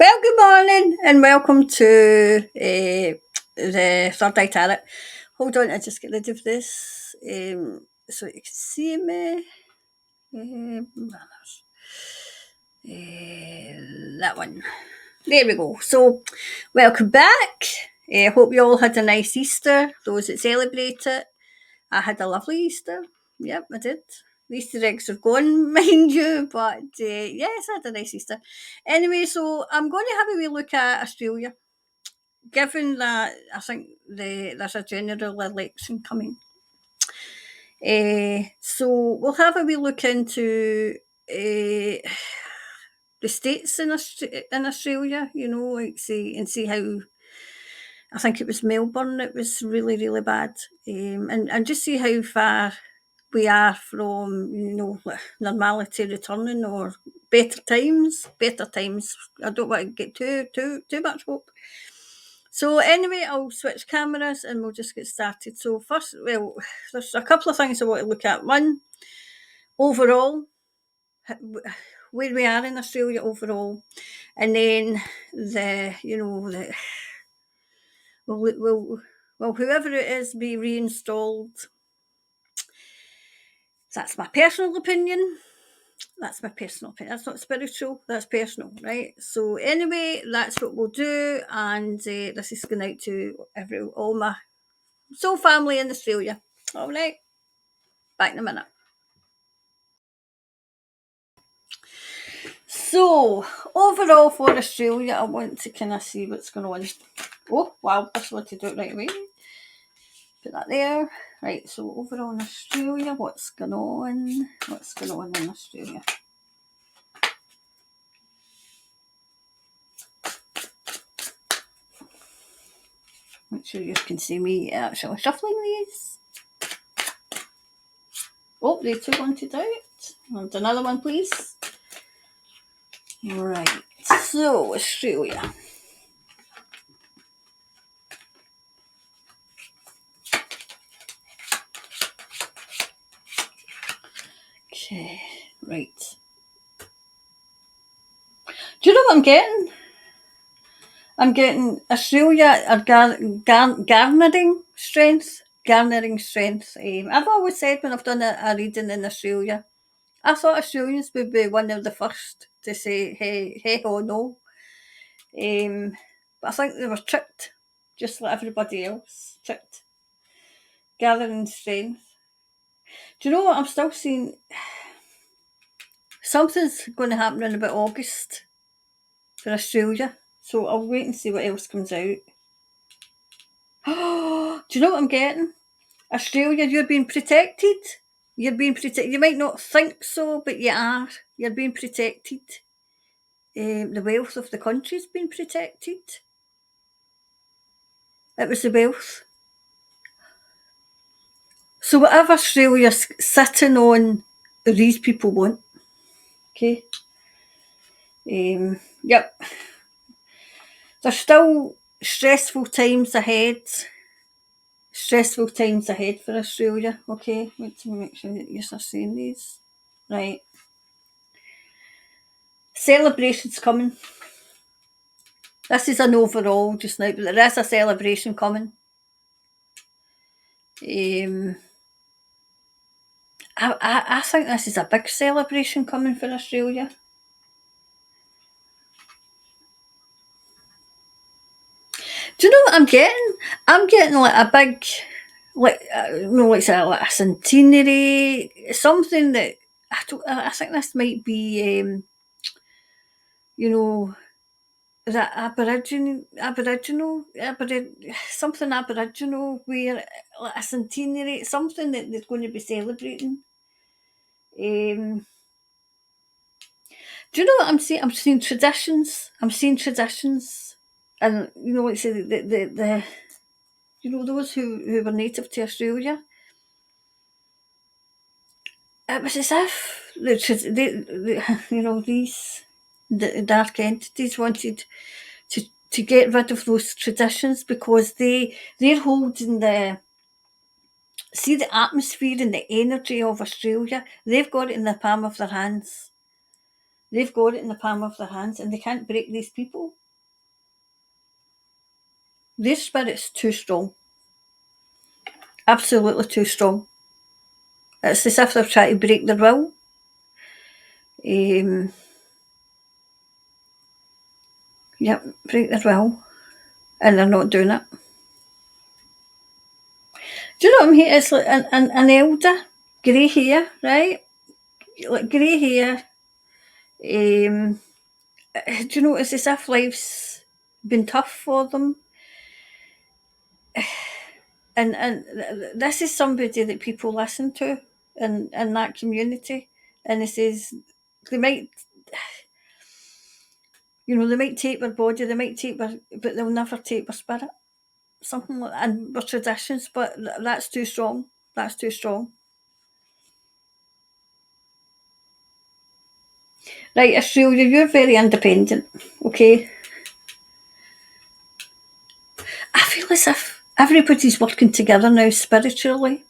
Well, good morning and welcome to the Third Eye Tarot. Hold on, I just get rid of this so you can see me. That one. There we go. So, welcome back. Hope you all had a nice Easter. Those that celebrate it, I had a lovely Easter. Yep, I did. The Easter eggs are gone, mind you, but yes, I had a nice Easter. Anyway, so I'm going to have a wee look at Australia, given that I think there's a general election coming. So we'll have a wee look into the states in Australia, like see how. I think it was Melbourne. It was really, really bad, and just see how far we are from normality returning or better times. Better times. I don't want to get too much hope. So anyway, I'll switch cameras and we'll just get started. So first, well, there's a couple of things I want to look at. One, overall, where we are in Australia overall, and then the will whoever it is be reinstalled. That's my personal opinion. That's my personal opinion. That's not spiritual. That's personal, right? So anyway, that's what we'll do, and this is going out to all my soul family in Australia. All right, back in a minute. So overall for Australia, I want to kind of see what's going on. Oh wow, I just want to do it right away. Put that there. Right, so overall in Australia, what's going on? What's going on in Australia? Make sure you can see me actually shuffling these. Oh, they two wanted out. And another one, please. Right, so Australia. Okay, right. Do you know what I'm getting? I'm getting Australia are garnering strength. Garnering strength. I've always said when I've done a reading in Australia, I thought Australians would be one of the first to say, hey, oh no. But I think they were tricked, just like everybody else, tricked. Gathering strength. Do you know what I'm still seeing? Something's going to happen in about August for Australia. So I'll wait and see what else comes out. Do you know what I'm getting? Australia, you're being protected. You're being protected. You might not think so, but you are. You're being protected. The wealth of the country's been protected. It was the wealth. So whatever Australia's sitting on, these people want. Okay. Yep. There's still stressful times ahead. Stressful times ahead for Australia. Okay, wait to make sure that you're seeing these. Right. Celebrations coming. This is an overall just now, but there is a celebration coming. I think this is a big celebration coming for Australia. Do you know what I'm getting? I'm getting like a big, like like a centenary, something that I think this might be, that Aboriginal, something Aboriginal, where like a centenary, something that they're going to be celebrating. Do you know what I'm seeing? I'm seeing traditions. And like I say, the those who were native to Australia. It was as if the dark entities wanted to get rid of those traditions because they're holding the atmosphere and the energy of Australia. They've got it in the palm of their hands. They've got it in the palm of their hands and they can't break these people. Their spirit's too strong. Absolutely too strong. It's as if they're trying to break their will. Yep, break their will. And they're not doing it. Do you know what I'm here? It's like an elder, grey hair, right? Like grey hair. Do you know, it's as if life's been tough for them. And this is somebody that people listen to in that community. And it says they might, they might take their body, they might take their, but they'll never take their spirit. Something like that. And their traditions, but that's too strong. That's too strong. Right, Australia, you're very independent, okay? I feel as if everybody's working together now spiritually.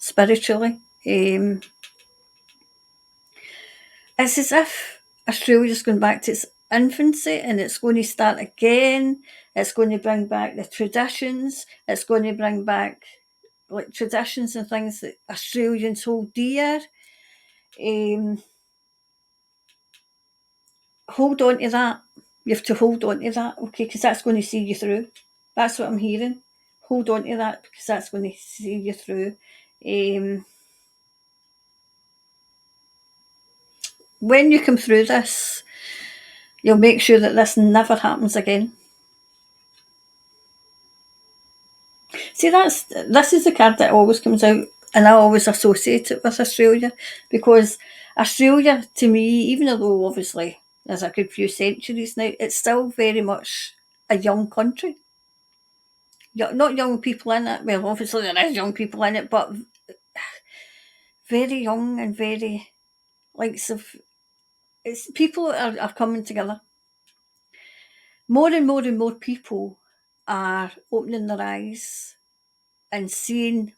It's as if Australia's going back to its infancy and it's going to start again. It's going to bring back the traditions. It's going to bring back like traditions and things that Australians hold dear. Hold on to that. You have to hold on to that, okay, because that's going to see you through. That's what I'm hearing. Hold on to that because that's going to see you through. When you come through this, you'll make sure that this never happens again. See, this is the card that always comes out, and I always associate it with Australia, because Australia, to me, even though obviously there's a good few centuries now, it's still very much a young country. Not young people in it. Well, obviously there is young people in it, but very young and very it's people are coming together. More and more and more people are opening their eyes and seeing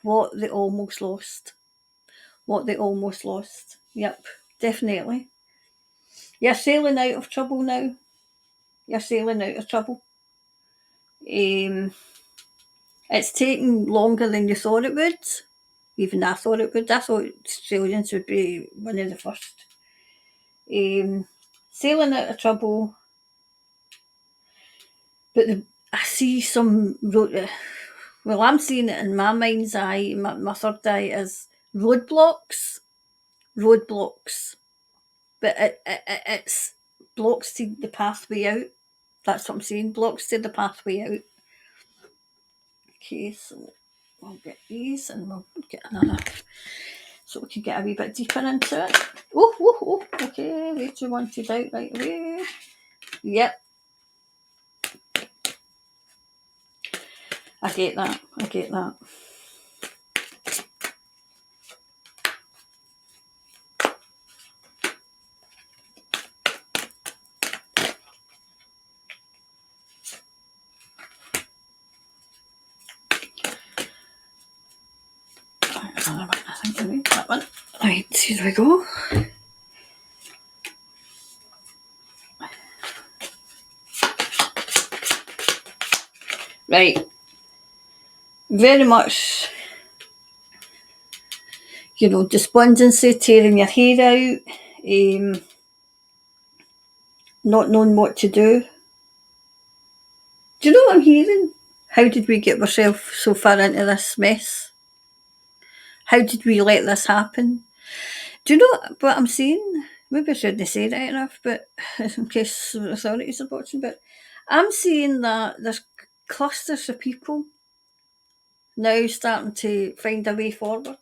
what they almost lost. What they almost lost. Yep, definitely. You're sailing out of trouble now. You're sailing out of trouble. It's taking longer than you thought it would. Even I thought it would. I thought Australians would be one of the first. Sailing out of trouble. But I see some road. Well, I'm seeing it in my mind's eye. My third eye is roadblocks. Roadblocks. But it's blocks to the pathway out. That's what I'm saying. Blocks to the pathway out. Okay, so we'll get these and we'll get another. So we can get a wee bit deeper into it. Oh, okay, way too wanted out right away. Yep. I get that. Another one, I think that one. Right, here we go. Right. Very much, despondency, tearing your hair out, not knowing what to do. Do you know what I'm hearing? How did we get ourselves so far into this mess? How did we let this happen? Do you know what I'm seeing? Maybe I shouldn't say that enough, but in case the authorities are watching, but I'm seeing that there's clusters of people now starting to find a way forward.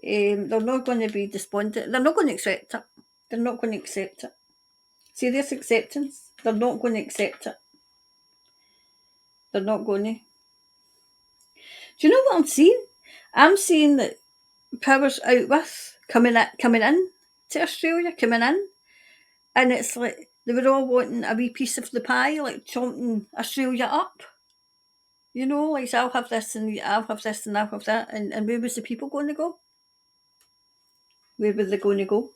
They're not going to be despondent. They're not going to accept it. They're not going to accept it. See, this acceptance, they're not going to accept it. They're not going to. Do you know what I'm seeing? I'm seeing that powers out with coming in to Australia, coming in, and it's like they were all wanting a wee piece of the pie, like chomping Australia up. Like, so I'll have this and I'll have this and I'll have that, and where was the people going to go? Where were they going to go?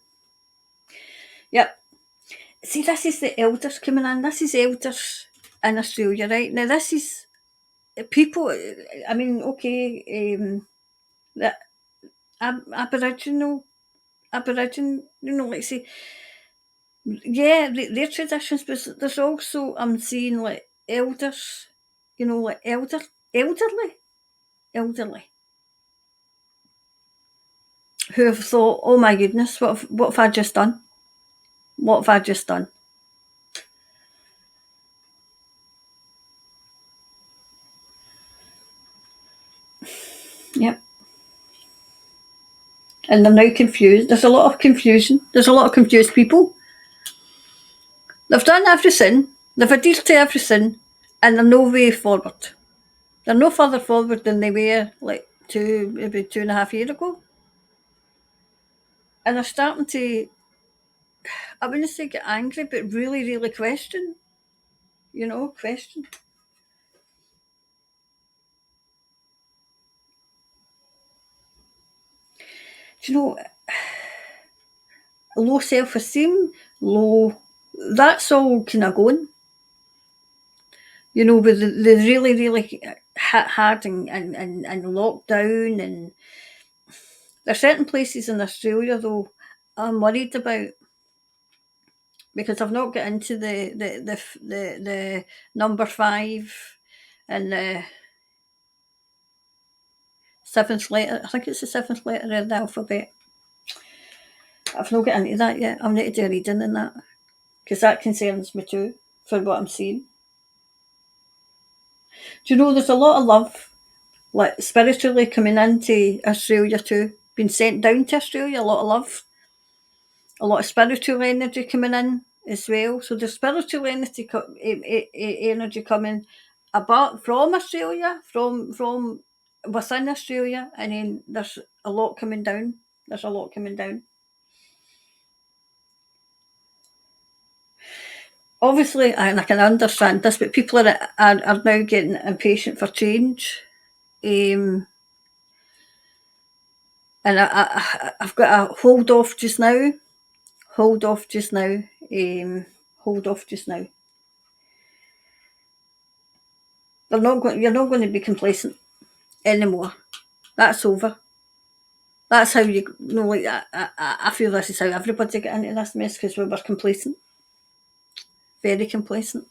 Yep. See, this is the elders coming in. This is elders in Australia, right? Now, this is people, I mean, okay, the Aboriginal, like say, yeah, their traditions, but there's also, I'm seeing like elders, like elderly, who have thought, oh my goodness, what have I just done? What have I just done? Yep. And they're now confused. There's a lot of confusion. There's a lot of confused people. They've done everything. They've adhered to everything, and they're no way forward. They're no further forward than they were like maybe 2.5 years ago. And they're starting to, I wouldn't say get angry, but really, really question. Question. Do you know, low self esteem, low, that's all kind of going. With the really, really hit hard and lockdown. And there's certain places in Australia, though, I'm worried about because I've not got into the number 5 and the seventh letter. I think it's the seventh letter of the alphabet. I've not got into that yet. I'll need to do a reading in that because that concerns me too for what I'm seeing. Do you know there's a lot of love, like spiritually coming into Australia too, being sent down to Australia, a lot of love, a lot of spiritual energy coming in as well. So there's spiritual energy coming about from Australia, from within Australia, and then there's a lot coming down. There's a lot coming down. Obviously, and I can understand this, but people are now getting impatient for change. Um, and I've got a hold off just now. Hold off just now. Hold off just now. You're not going to be complacent anymore. That's over. That's how like I feel this is how everybody get into this mess because we were complacent, very complacent.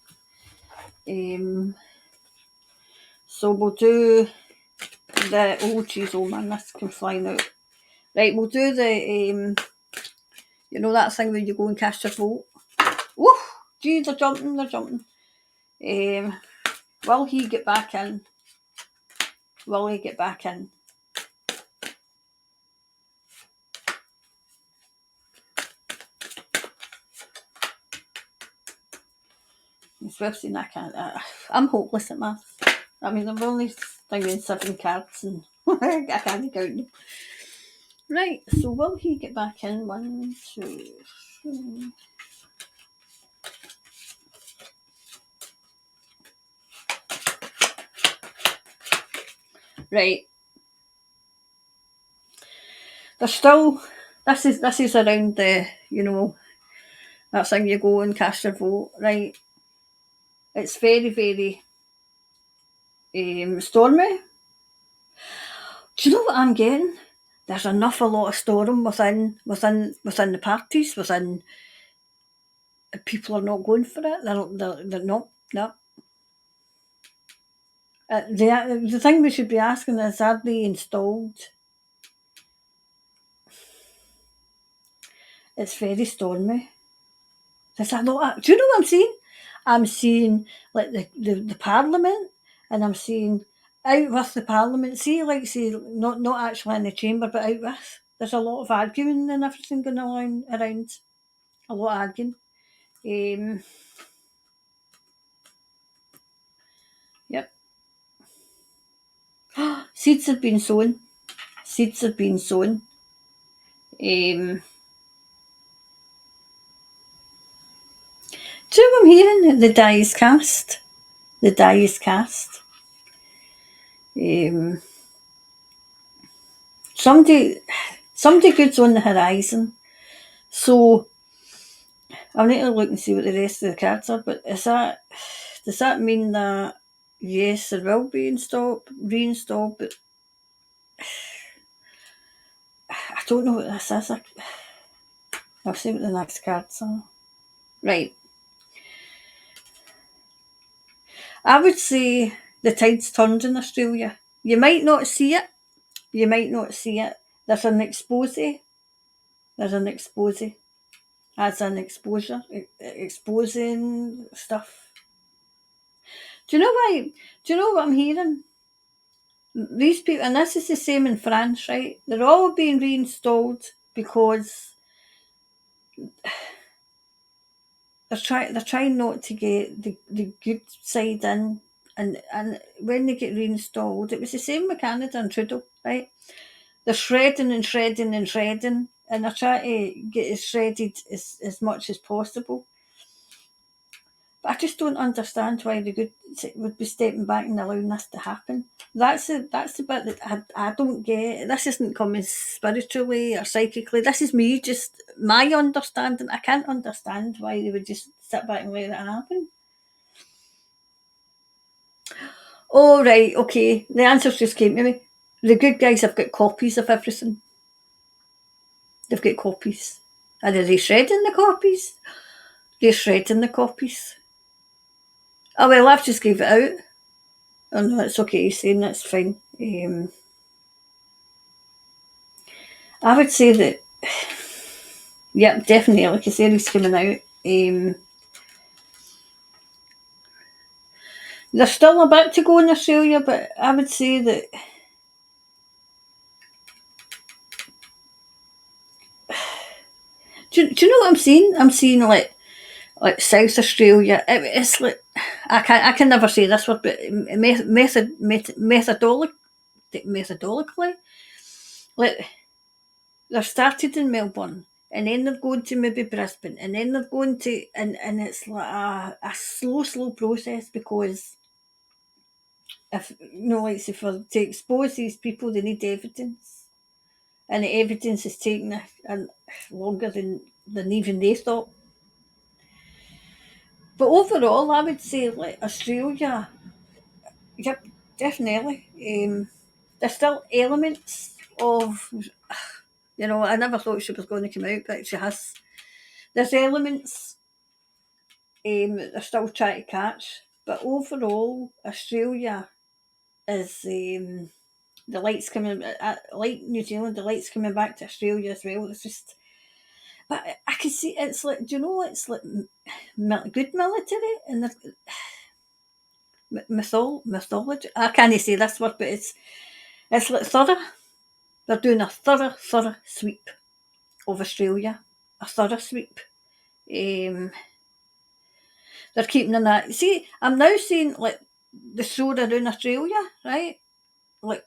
So we'll do oh man, this can fly now. Right, we'll do that thing where you go and cast your vote. Woo! Gee, they're jumping. Will he get back in? Will he get back in? Especially I can't. I'm hopeless at maths. I mean, I've only thinking 7 cards and I can't count them. Right, so will he get back in? 1, 2, 3. Right. There's still this is around the that thing you go and cast your vote, right? It's very, very stormy. Do you know what I'm getting? There's a lot of storm within the parties, within people are not going for it. They're not. No. The thing we should be asking is, are they installed? It's very stormy. There's a lot. Do you know what I'm seeing? I'm seeing like the Parliament, and I'm seeing out with the Parliament. See, not actually in the chamber, but out with. There's a lot of arguing and everything going on around. A lot of arguing. Yep. Seeds have been sown. Seeds have been sown. Do you know what I'm hearing? The die is cast. The die is cast. Somebody good's on the horizon. So I'll need to look and see what the rest of the cards are, but does that mean that yes, it will be reinstalled, but I don't know what this is. I'll see what the next cards are. Right. I would say the tide's turned in Australia. You might not see it. You might not see it. There's an expose. There's an expose. As an exposure. Exposing stuff. Do you know why? Do you know what I'm hearing? These people, and this is the same in France, right? They're all being reinstalled because they're trying not to get the good side in, and when they get reinstalled, it was the same with Canada and Trudeau, right? They're shredding and shredding and shredding, and they're trying to get it shredded as much as possible. But I just don't understand why the good would be stepping back and allowing this to happen. That's the bit that I don't get. This isn't coming spiritually or psychically. This is me, just my understanding. I can't understand why they would just sit back and let it happen. Oh, right, okay. The answers just came to me. The good guys have got copies of everything. They've got copies. And are they shredding the copies? They're shredding the copies. Oh, well, I've just gave it out. Oh, no, it's okay, saying that's fine. I would say that, yep, definitely, like I said, he's coming out. There's still a bit to go in Australia, but I would say that do you know what I'm seeing? I'm seeing like South Australia. It's like I can never say this word, but methodologically, like they're started in Melbourne, and then they're going to maybe Brisbane, and then they're going to and it's like a slow process, because if like say for to expose these people, they need evidence, and the evidence is taking longer than even they thought. But overall, I would say like Australia, yep, definitely. There's still elements of, I never thought she was going to come out, but she has. There's elements that they're still trying to catch, but overall, Australia is the lights coming, like New Zealand, the lights coming back to Australia as well. It's just, but I can see it's like, do you know, it's like good military and mythology. I can't say this word, but it's like thorough. They're doing a thorough sweep of Australia, a thorough sweep. Um, they're keeping an eye. See, I'm now seeing like the show around Australia, right? Like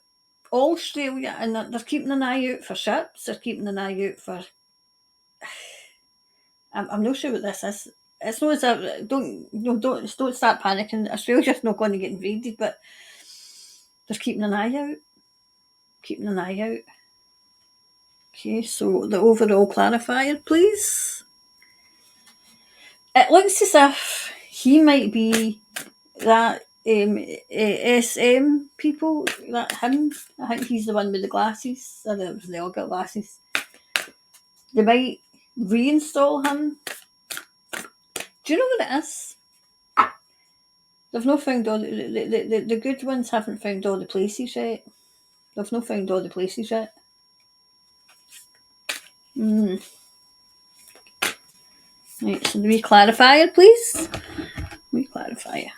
all Australia, and they're keeping an eye out for ships. They're keeping an eye out for. I'm not sure what this is. It's not as if don't start panicking. Australia's not going to get invaded, but they're keeping an eye out. Keeping an eye out. Okay, so the overall clarifier, please. It looks as if he might be that SM people, that him. I think he's the one with the glasses. I don't know if they all got glasses. They might reinstall him. Do you know what it is? They've not found all the good ones haven't found all the places yet. They've not found all the places yet. Right, so the wee clarifier, please. Wee clarifier.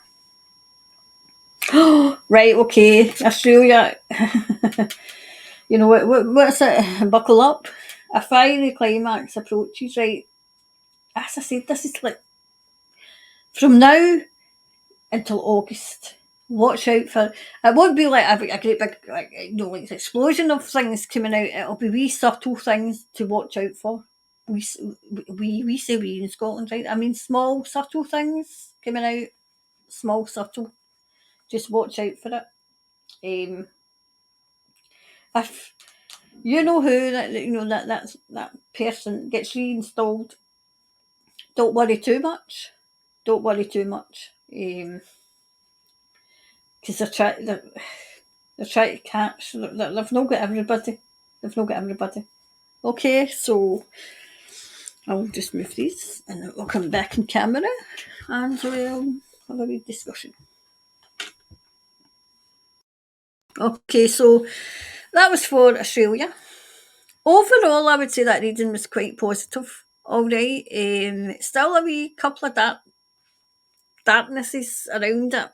Right, okay. Australia. What's it? Buckle up. A fiery climax approaches, right? As I said, this is like from now until August. Watch out for it. Won't be like a great big like explosion of things coming out. It'll be wee subtle things to watch out for. We say we in Scotland, right? I mean small subtle things coming out. Small subtle. Just watch out for it. If you know who that that person gets reinstalled, don't worry too much. Don't worry too much. Because they're trying to catch. They've not got everybody. They've not got everybody. Okay, so I'll just move these and then we'll come back in camera and we'll have a wee discussion. Okay, so that was for Australia. Overall, I would say that reading was quite positive. All right, still a wee couple of darknesses around it,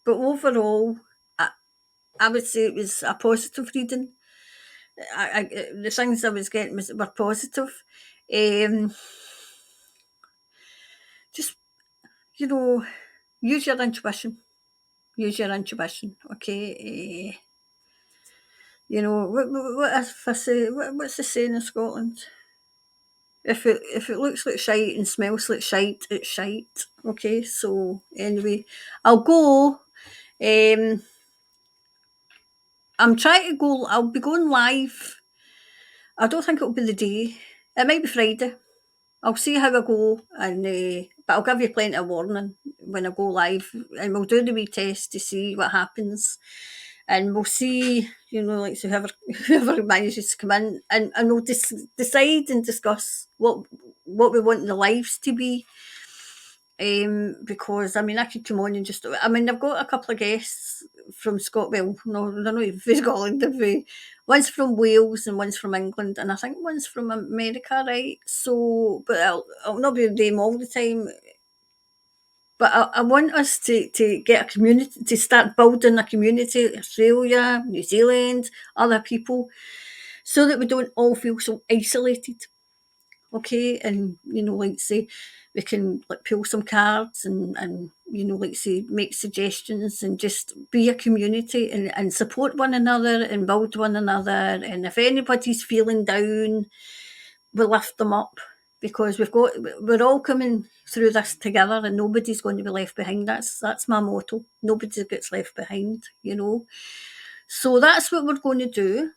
but overall, I would say it was a positive reading. The things I was getting were positive. Um, just you know, use your intuition. Use your intuition. Okay. What if I say what's the saying in Scotland? If it looks like shite and smells like shite, it's shite. Okay, so anyway, I'll go. Um, I'm trying to go. I'll be going live. I don't think it'll be the day. It might be Friday. I'll see how I go, and but I'll give you plenty of warning when I go live, and we'll do the wee test to see what happens, and we'll see, like so whoever manages to come in, and we'll decide and discuss what we want the lives to be. Because I mean, I could come on and I've got a couple of guests from Scotland. Well, no, they're not even from Scotland. One's from Wales and one's from England, and I think one's from America, right? So, but I'll not be with them all the time. But I want us to get a community, to start building a community, Australia, New Zealand, other people, so that we don't all feel so isolated. Okay, and like say we can like pull some cards and like say make suggestions and just be a community and support one another and build one another, and if anybody's feeling down, we lift them up, because we're all coming through this together and nobody's going to be left behind. That's my motto. Nobody gets left behind. So that's what we're going to do.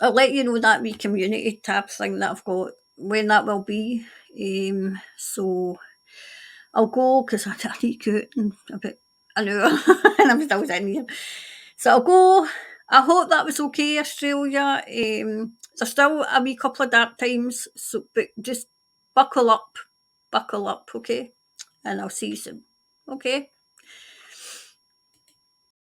I'll let you know that wee community tab thing that I've got, when that will be. So I'll go because I need to go in about an hour and I'm still sitting here. So I'll go. I hope that was okay, Australia. There's still a wee couple of dark times, so but just buckle up, okay? And I'll see you soon. Okay.